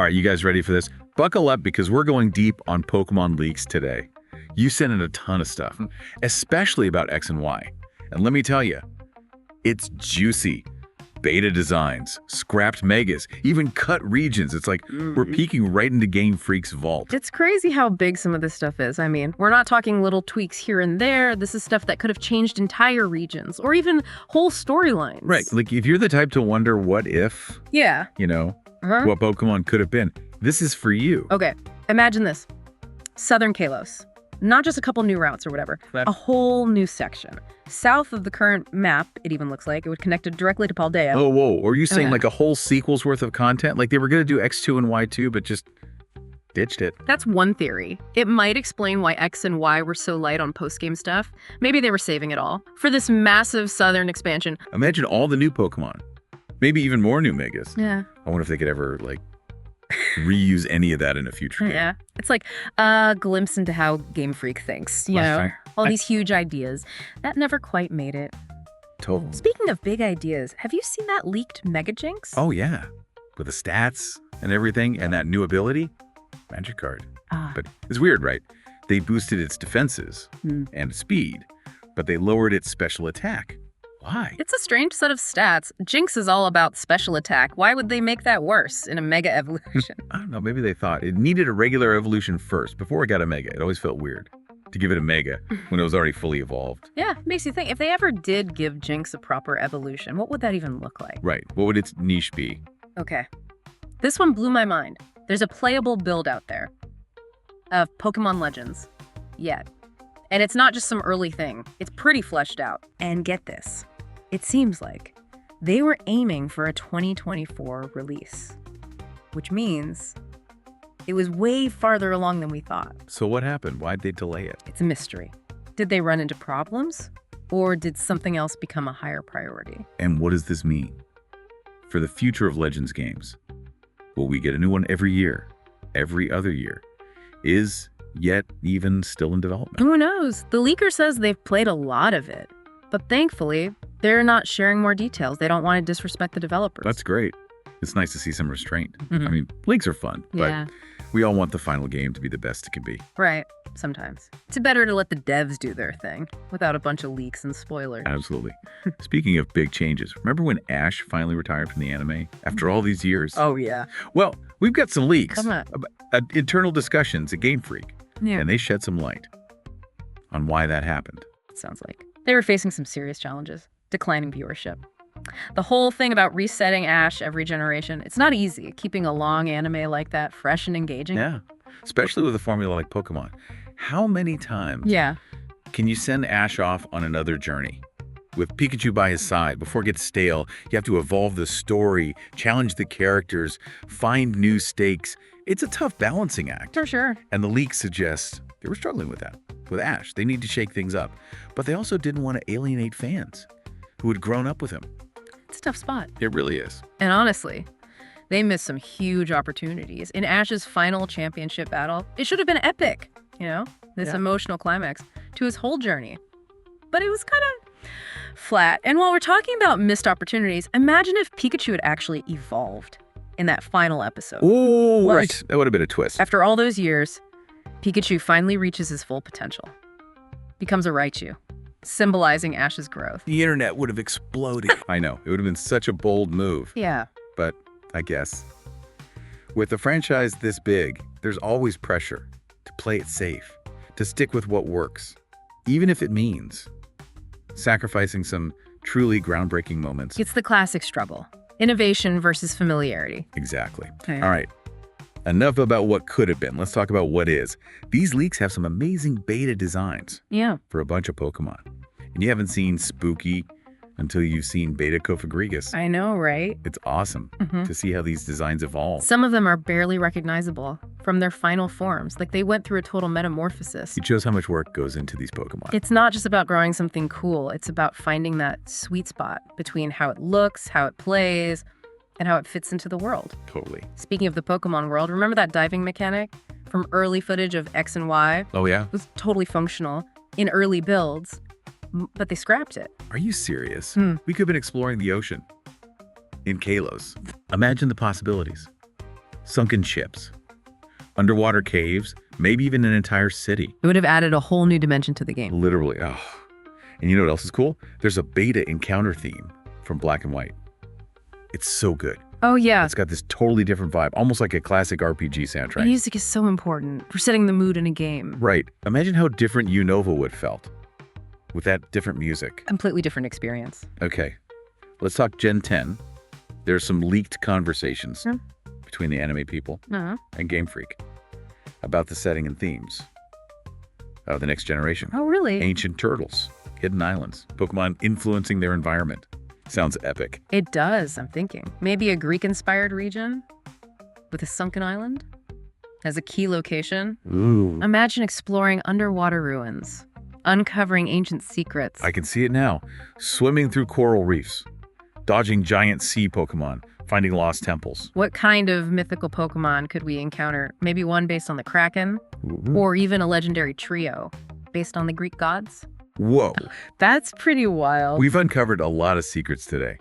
All right, you guys ready for this? Buckle up because we're going deep on Pokemon leaks today. You sent in a ton of stuff, especially about X and Y. And let me tell you, it's juicy. Beta designs, scrapped megas, even cut regions. It's like we're peeking right into Game Freak's vault. It's crazy how big some of this stuff is. I mean, we're not talking little tweaks here and there. This is stuff that could have changed entire regions or even whole storylines. Right. Like if you're the type to wonder what if, Yeah. what Pokemon could have been, this is for you. Okay. Imagine this. Southern Kalos. Not just a couple new routes or whatever. A whole new section. South of the current map, it even looks like, it would connect it directly to Paldea. Oh, whoa. Are you saying like a whole sequel's worth of content? Like they were going to do X2 and Y2, but just ditched it? That's one theory. It might explain why X and Y were so light on post-game stuff. Maybe they were saving it all for this massive southern expansion. Imagine all the new Pokemon. Maybe even more new Megas. Yeah. I wonder if they could ever, like, reuse any of that in a future game. Yeah. It's like a glimpse into how Game Freak thinks, you know? All these huge ideas. That never quite made it. Totally. Speaking of big ideas, have you seen that leaked Mega Jynx? Oh, yeah. With the stats and everything and that new ability. Magic card. But it's weird, right? They boosted its defenses and speed, but they lowered its special attack. Why? It's a strange set of stats. Jynx is all about special attack. Why would they make that worse in a Mega Evolution? I don't know. Maybe they thought it needed a regular evolution first before it got a Mega. It always felt weird to give it a Mega when it was already fully evolved. Yeah, makes you think. If they ever did give Jynx a proper evolution, what would that even look like? Right. What would its niche be? Okay. This one blew my mind. There's a playable build out there of Pokemon Legends. Yet. And it's not just some early thing. It's pretty fleshed out. And get this. It seems like they were aiming for a 2024 release, which means it was way farther along than we thought. So what happened? Why'd they delay it? It's a mystery. Did they run into problems? Or did something else become a higher priority? And what does this mean for the future of Legends games? Will we get a new one every year? Every other year? Is yet even still in development? Who knows? The leaker says they've played a lot of it. But thankfully, they're not sharing more details. They don't want to disrespect the developers. That's great. It's nice to see some restraint. I mean, leaks are fun, but we all want the final game to be the best it can be. Right. Sometimes. It's better to let the devs do their thing without a bunch of leaks and spoilers. Absolutely. Speaking of big changes, remember when Ash finally retired from the anime after all these years? Oh, yeah. Well, we've got some leaks. Come on. Internal discussions at Game Freak. Yeah. And they shed some light on why that happened. It sounds like. They were facing some serious challenges. Declining viewership. The whole thing about resetting Ash every generation, it's not easy, keeping a long anime like that fresh and engaging. Yeah, especially with a formula like Pokemon. How many times can you send Ash off on another journey? With Pikachu by his side, before it gets stale, you have to evolve the story, challenge the characters, find new stakes. It's a tough balancing act. For sure. And the leaks suggest they were struggling with that. With Ash, they need to shake things up. But they also didn't want to alienate fans who had grown up with him. It's a tough spot. It really is. And honestly, they missed some huge opportunities. In Ash's final championship battle, it should have been epic, this emotional climax to his whole journey. But it was kind of flat. And while we're talking about missed opportunities, imagine if Pikachu had actually evolved in that final episode. Oh, right. That would have been a twist. After all those years, Pikachu finally reaches his full potential. Becomes a Raichu, symbolizing Ash's growth. The internet would have exploded. I know. It would have been such a bold move. Yeah. But I guess with a franchise this big, there's always pressure to play it safe, to stick with what works, even if it means sacrificing some truly groundbreaking moments. It's the classic struggle. Innovation versus familiarity. Exactly. Okay. All right. Enough about what could have been. Let's talk about what is. These leaks have some amazing beta designs for a bunch of Pokemon. And you haven't seen Spooky until you've seen Beta Kofagrigus. I know, right? It's awesome to see how these designs evolve. Some of them are barely recognizable from their final forms. Like they went through a total metamorphosis. It shows how much work goes into these Pokemon. It's not just about growing something cool. It's about finding that sweet spot between how it looks, how it plays, and how it fits into the world. Totally. Speaking of the Pokemon world, remember that diving mechanic from early footage of X and Y? Oh, yeah? It was totally functional in early builds, but they scrapped it. Are you serious? We could have been exploring the ocean in Kalos. Imagine the possibilities. sunken ships, underwater caves, maybe even an entire city. It would have added a whole new dimension to the game. Literally. Oh. And you know what else is cool? There's a beta encounter theme from Black and White. It's so good. Oh, yeah. It's got this totally different vibe, almost like a classic RPG soundtrack. Music is so important for setting the mood in a game. Right. Imagine how different Unova would have felt with that different music. Completely different experience. Okay, let's talk Gen 10. There's some leaked conversations between the anime people and Game Freak about the setting and themes of the next generation. Oh, really? Ancient turtles, hidden islands, Pokemon influencing their environment. Sounds epic. It does, I'm thinking. Maybe a Greek-inspired region with a sunken island as a key location. Ooh. Imagine exploring underwater ruins, uncovering ancient secrets. I can see it now. Swimming through coral reefs, dodging giant sea Pokemon, finding lost temples. What kind of mythical Pokemon could we encounter? Maybe one based on the Kraken, or even a legendary trio based on the Greek gods? Whoa. That's pretty wild. We've uncovered a lot of secrets today,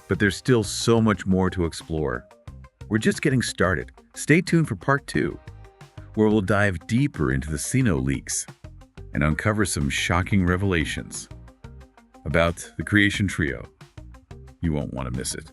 but there's still so much more to explore. We're just getting started. Stay tuned for part 2, where we'll dive deeper into the Sinnoh leaks and uncover some shocking revelations about the Creation Trio. You won't want to miss it.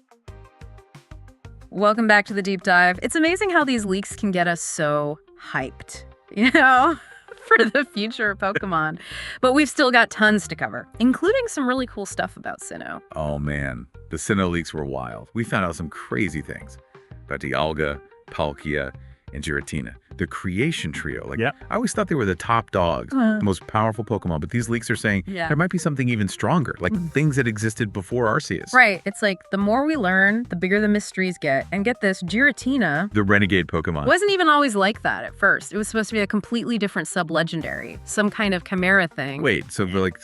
Welcome back to the deep dive. It's amazing how these leaks can get us so hyped, for the future of Pokemon. But we've still got tons to cover, including some really cool stuff about Sinnoh. Oh man, the Sinnoh leaks were wild. We found out some crazy things about Dialga, Palkia, and Giratina. The Creation Trio. I always thought they were the top dogs, the most powerful Pokemon, but these leaks are saying there might be something even stronger, like things that existed before Arceus. Right. It's like the more we learn, the bigger the mysteries get. And get this, Giratina, The renegade Pokemon. wasn't even always like that at first. It was supposed to be a completely different sub-legendary, some kind of chimera thing. Wait, so we're like,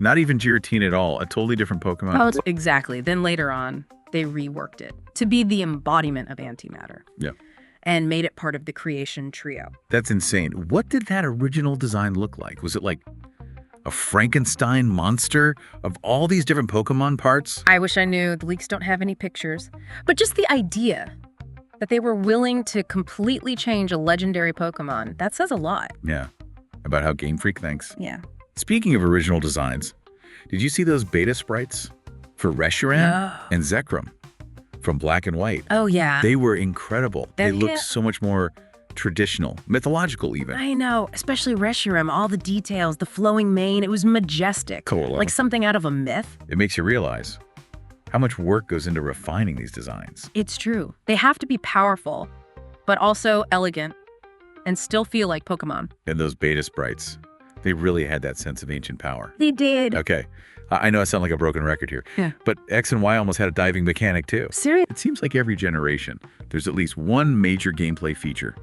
not even Giratina at all, a totally different Pokemon? Exactly. Then later on, they reworked it to be the embodiment of antimatter. Yeah. And made it part of the Creation Trio. That's insane. What did that original design look like? Was it like a Frankenstein monster of all these different Pokemon parts? I wish I knew. The leaks don't have any pictures. But just the idea that they were willing to completely change a legendary Pokemon, that says a lot. Yeah, about how Game Freak thinks. Yeah. Speaking of original designs, did you see those beta sprites for Reshiram and Zekrom from Black and White? Oh, yeah. They were incredible. They looked Yeah. so much more traditional, mythological even. I know, especially Reshiram, all the details, the flowing mane, it was majestic. Cool. Like something out of a myth. It makes you realize how much work goes into refining these designs. It's true. They have to be powerful, but also elegant and still feel like Pokemon. And those beta sprites, they really had that sense of ancient power. They did. Okay, I know I sound like a broken record here, but X and Y almost had a diving mechanic too. Seriously? It seems like every generation, there's at least one major gameplay feature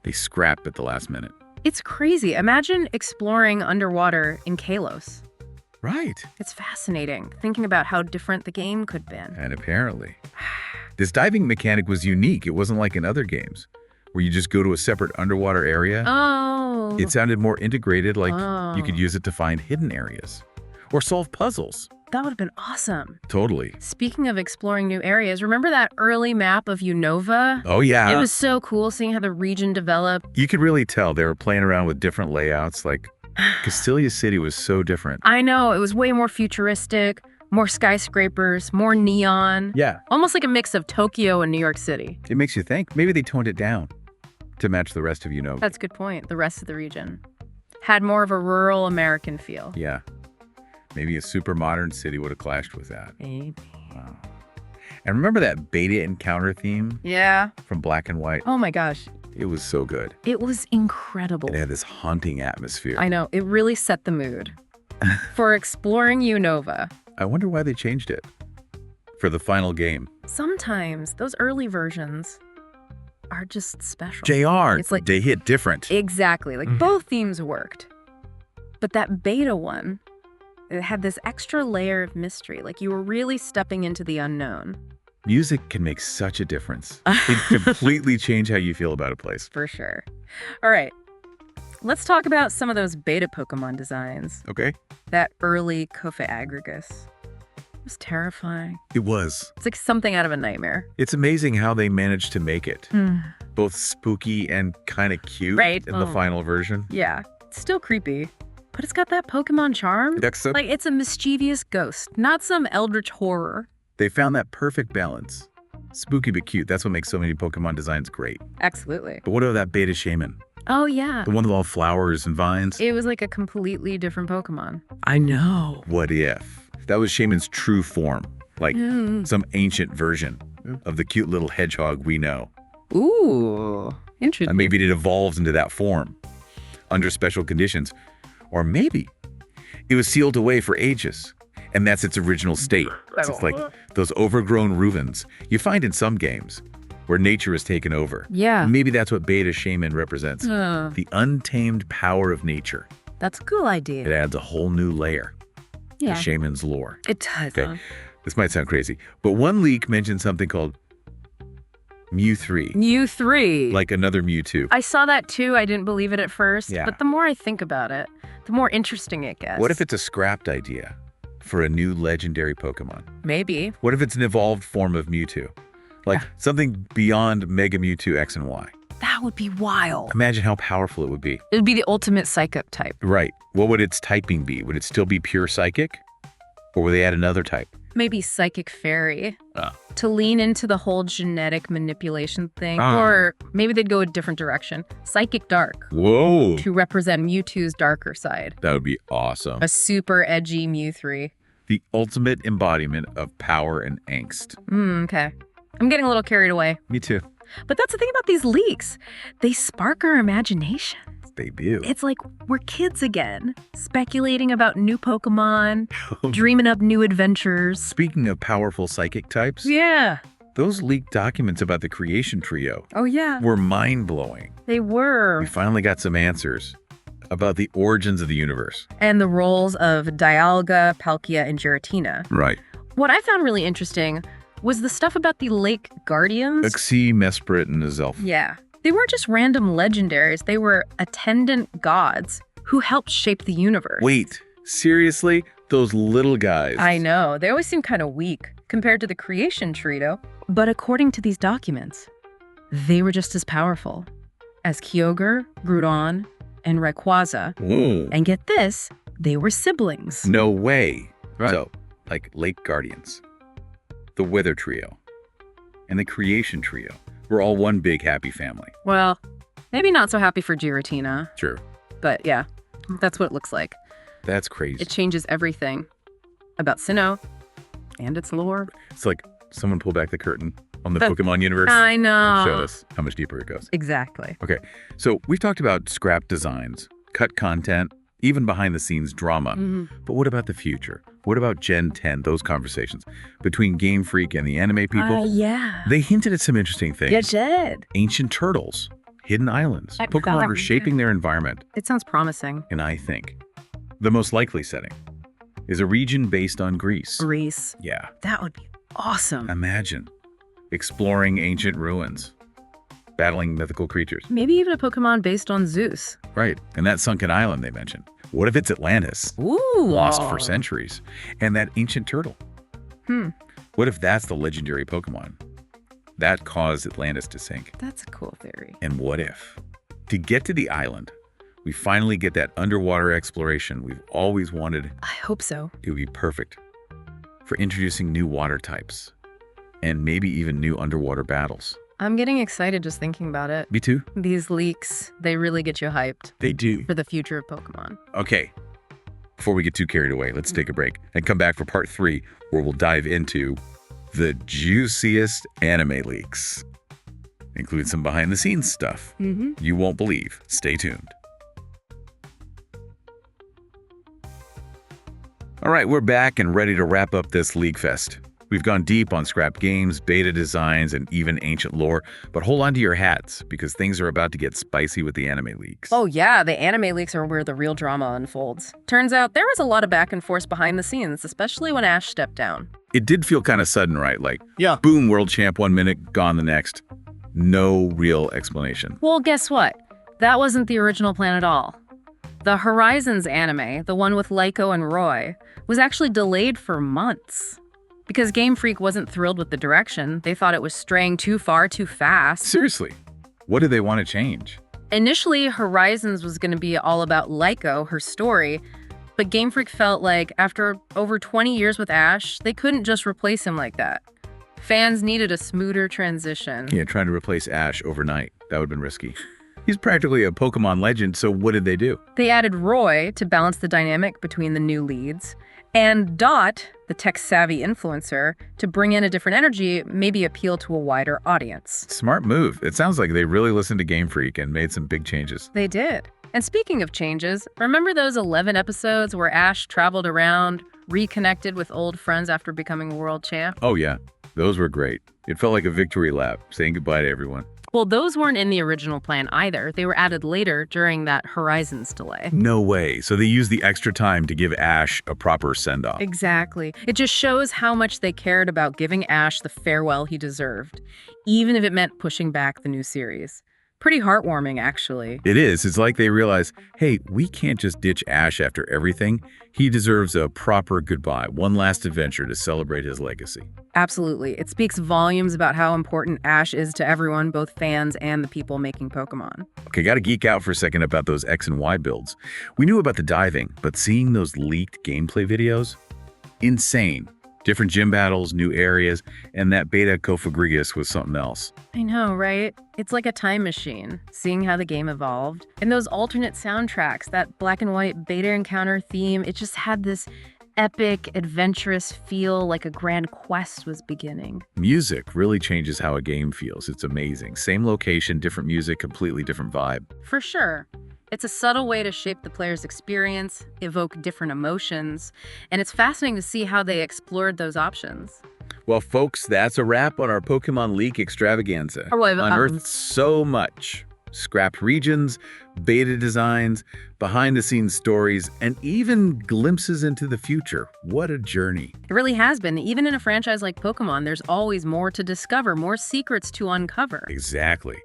they scrap at the last minute. It's crazy. Imagine exploring underwater in Kalos. Right. It's fascinating, thinking about how different the game could have been. And apparently, this diving mechanic was unique. It wasn't like in other games, where you just go to a separate underwater area. Oh. It sounded more integrated, like you could use it to find hidden areas or solve puzzles. That would have been awesome. Totally. Speaking of exploring new areas, remember that early map of Unova? Oh, yeah. It was so cool seeing how the region developed. You could really tell they were playing around with different layouts. Like, Castilia City was so different. I know, it was way more futuristic, more skyscrapers, more neon. Yeah. Almost like a mix of Tokyo and New York City. It makes you think. Maybe they toned it down to match the rest of Unova. That's a good point. The rest of the region had more of a rural American feel. Yeah. Maybe a super modern city would have clashed with that. Maybe. Wow. And remember that beta encounter theme Yeah. from Black and White? Oh my gosh. It was so good. It was incredible. It had this haunting atmosphere. I know. It really set the mood for exploring Unova. I wonder why they changed it for the final game. Sometimes those early versions are just special. JR, It's like- they hit different. Exactly. Like both themes worked. But that beta one, it had this extra layer of mystery. Like you were really stepping into the unknown. Music can make such a difference. It completely change how you feel about a place. For sure. All right. Let's talk about some of those beta Pokemon designs. Okay. That early Kofa Aggregus. It was terrifying. It was. It's like something out of a nightmare. It's amazing how they managed to make it. Both spooky and kind of cute Right. in the final version. Yeah. It's still creepy. But it's got that Pokemon charm. Like, it's a mischievous ghost, not some eldritch horror. They found that perfect balance. Spooky but cute. That's what makes so many Pokemon designs great. Absolutely. But what about that Beta Shaman? Oh, yeah. The one with all flowers and vines? It was like a completely different Pokemon. I know. What if that was Shaman's true form? Like some ancient version of the cute little hedgehog we know. Ooh, interesting. And maybe it evolves into that form under special conditions. Or maybe it was sealed away for ages, and that's its original state. It's like those overgrown ruins you find in some games where nature has taken over. Yeah. Maybe that's what Beta Shaman represents. The untamed power of nature. That's a cool It idea. adds a whole new layer Yeah. to Shaman's lore. It does. Okay. This might sound crazy, but one leak mentioned something called Mew3, Mew3. like another Mewtwo. I saw that too. I didn't believe it at first. Yeah. But the more I think about it, the more interesting it gets. What if it's a scrapped idea for a new legendary Pokemon? Maybe. What if it's an evolved form of Mewtwo? Like something beyond Mega Mewtwo X and Y. That would be wild. Imagine how powerful it would be. It would be the ultimate psychic type. Right. What would its typing be? Would it still be pure psychic? Or would they add another type? Maybe psychic fairy. Ah. To lean into the whole genetic manipulation thing. Ah. Or maybe they'd go a different direction. Psychic dark. Whoa. To represent Mewtwo's darker side. That would be awesome. A super edgy Mew3. The ultimate embodiment of power and angst. Okay. I'm getting a little carried away. Me too. But that's the thing about these leaks. They spark our imagination. They do. It's like we're kids again, speculating about new Pokemon, dreaming up new adventures. Speaking of powerful psychic types, Yeah. those leaked documents about the creation trio Oh, yeah. were mind-blowing. They were. We finally got some answers about the origins of the universe. And the roles of Dialga, Palkia, and Giratina. Right. What I found really interesting was the stuff about the Lake Guardians. Uxie, Mesprit, and Azelf. Yeah. They weren't just random legendaries. They were attendant gods who helped shape the universe. Wait, seriously? Those little guys? I know. They always seem kind of weak compared to the creation trio. But according to these documents, they were just as powerful as Kyogre, Groudon, and Rayquaza. Whoa. And get this, they were siblings. No way. Right. So, like Lake Guardians, the Weather Trio, and the Creation Trio were all one big happy family. Well, maybe not so happy for Giratina, Sure. but yeah, that's what it looks like. That's crazy. It changes everything about Sinnoh and its lore. It's like someone pulled back the curtain on the Pokemon universe. I know. Showed us how much deeper it goes. Exactly. Okay, so we've talked about scrap designs, cut content, even behind-the-scenes drama. But what about the future? What about Gen 10, those conversations between Game Freak and the anime people? Yeah. They hinted at some interesting things. You did. Ancient turtles, hidden islands. I Pokemon forgot. are shaping their environment, It sounds promising. and I think the most likely setting is a region based on Greece. Greece. Yeah, That would be awesome. imagine exploring ancient ruins, battling mythical creatures. Maybe even a Pokemon based on Zeus. Right, and that sunken island they mentioned. What if it's Atlantis? Ooh. Lost for centuries. And that ancient turtle. Hmm. What if that's the legendary Pokemon that caused Atlantis to sink? That's a cool theory. And what if, to get to the island, we finally get that underwater exploration we've always wanted? I hope so. It would be perfect for introducing new water types and maybe even new underwater battles. I'm getting excited just thinking about it. Me too. These leaks, they really get you hyped They do. for the future of Pokemon. Okay, before we get too carried away, let's take a break and come back for part 3, where we'll dive into the juiciest anime leaks, including some behind-the-scenes stuff you won't believe. Stay tuned. All right, we're back and ready to wrap up this Leak Fest. We've gone deep on scrap games, beta designs, and even ancient lore, but hold on to your hats because things are about to get spicy with the anime leaks. Oh yeah, the anime leaks are where the real drama unfolds. Turns out there was a lot of back and forth behind the scenes, especially when Ash stepped down. It did feel kind of sudden, right? Like, Yeah. boom, world champ 1 minute, gone the next. No real explanation. Well, guess what? That wasn't the original plan at all. The Horizons anime, the one with Lyco and Roy, was actually delayed for months. Because Game Freak wasn't thrilled with the direction. They thought it was straying too far too fast. Seriously, what do they want to change? Initially, Horizons was going to be all about Lyco, her story, but Game Freak felt like after over 20 years with Ash, they couldn't just replace him like that. Fans needed a smoother transition. Yeah, trying to replace Ash overnight. That would have been risky. He's practically a Pokemon legend, so what did they do? They added Roy to balance the dynamic between the new leads, and Dot, the tech-savvy influencer, to bring in a different energy, maybe appeal to a wider audience. Smart move. It sounds like they really listened to Game Freak and made some big changes. They did. And speaking of changes, remember those 11 episodes where Ash traveled around, reconnected with old friends after becoming world champ? Oh yeah, those were great. It felt like a victory lap, saying goodbye to everyone. Well, those weren't in the original plan either. They were added later during that Horizons delay. No way. So they used the extra time to give Ash a proper send-off. Exactly. It just shows how much they cared about giving Ash the farewell he deserved, even if it meant pushing back the new series. Pretty heartwarming, actually. It is. It's like they realize, hey, we can't just ditch Ash after everything. He deserves a proper goodbye, one last adventure to celebrate his legacy. Absolutely. It speaks volumes about how important Ash is to everyone, both fans and the people making Pokemon. Okay, gotta geek out for a second about those X and Y builds. We knew about the diving, but seeing those leaked gameplay videos? Insane. Different gym battles, new areas, and that beta Cofagrigus was something else. I know, right? It's like a time machine, seeing how the game evolved. And those alternate soundtracks, that black and white beta encounter theme, it just had this epic, adventurous feel like a grand quest was beginning. Music really changes how a game feels. It's amazing. Same location, different music, completely different vibe. For sure. It's a subtle way to shape the player's experience, evoke different emotions, and it's fascinating to see how they explored those options. Well, folks, that's a wrap on our Pokemon Leak extravaganza. Well, Unearthed so much. Scrapped regions, beta designs, behind-the-scenes stories, and even glimpses into the future. What a journey. It really has been. Even in a franchise like Pokemon, there's always more to discover, more secrets to uncover. Exactly.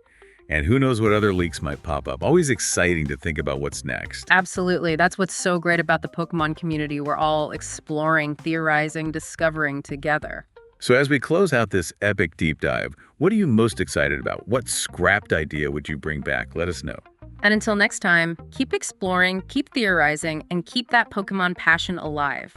And who knows what other leaks might pop up. Always exciting to think about what's next. Absolutely. That's what's so great about the Pokemon community. We're all exploring, theorizing, discovering together. So as we close out this epic deep dive, what are you most excited about? What scrapped idea would you bring back? Let us know. And until next time, keep exploring, keep theorizing, and keep that Pokemon passion alive.